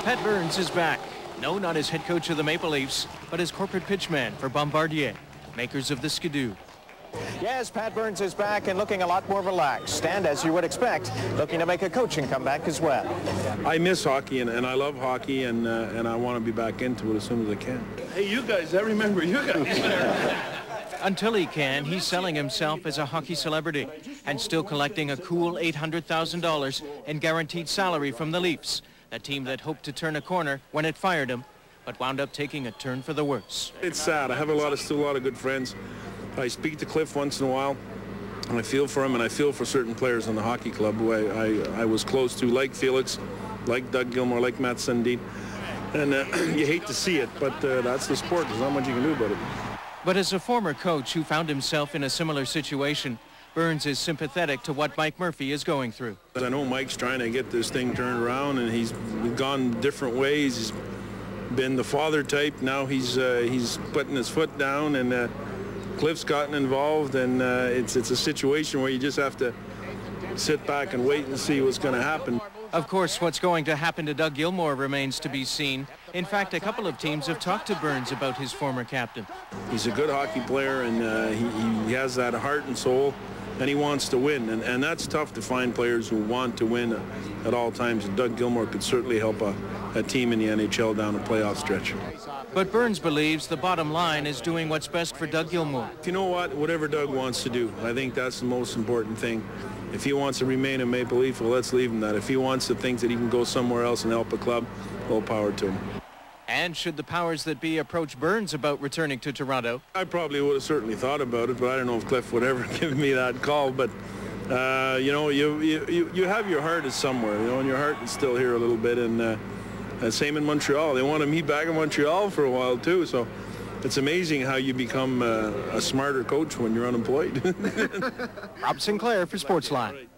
Pat Burns is back. No, not as head coach of the Maple Leafs, but as corporate pitchman for Bombardier, makers of the Skidoo. Yes, Pat Burns is back and looking a lot more relaxed, and as you would expect, looking to make a coaching comeback as well. I miss hockey, and I love hockey, and I want to be back into it as soon as I can. Hey, you guys, I remember you guys. Until he can, he's selling himself as a hockey celebrity and still collecting a cool $800,000 in guaranteed salary from the Leafs, a team that hoped to turn a corner when it fired him, but wound up taking a turn for the worse. It's sad. I have still a lot of good friends. I speak to Cliff once in a while, and I feel for him, and I feel for certain players in the hockey club who I was close to, like Felix, like Doug Gilmour, like Matt Sundin. And you hate to see it, but that's the sport. There's not much you can do about it. But as a former coach who found himself in a similar situation, Burns is sympathetic to what Mike Murphy is going through. I know Mike's trying to get this thing turned around, and he's gone different ways. He's been the father type. Now he's putting his foot down, and Cliff's gotten involved, and it's a situation where you just have to sit back and wait and see what's going to happen. Of course, what's going to happen to Doug Gilmour remains to be seen. In fact, a couple of teams have talked to Burns about his former captain. He's a good hockey player, and he has that heart and soul, and he wants to win. And that's tough to find players who want to win at all times. And Doug Gilmour could certainly help a team in the NHL down a playoff stretch. But Burns believes the bottom line is doing what's best for Doug Gilmour. You know what? Whatever Doug wants to do, I think that's the most important thing. If he wants to remain a Maple Leaf, well, let's leave him that. If he wants to think that he can go somewhere else and help a club, all power to him. And should the powers that be approach Burns about returning to Toronto? I probably would have certainly thought about it, but I don't know if Cliff would ever give me that call. But, you know, you have your heart is somewhere, you know, and your heart is still here a little bit. And same in Montreal. They wanted me back in Montreal for a while, too. So it's amazing how you become a smarter coach when you're unemployed. Rob Sinclair for Sportsline.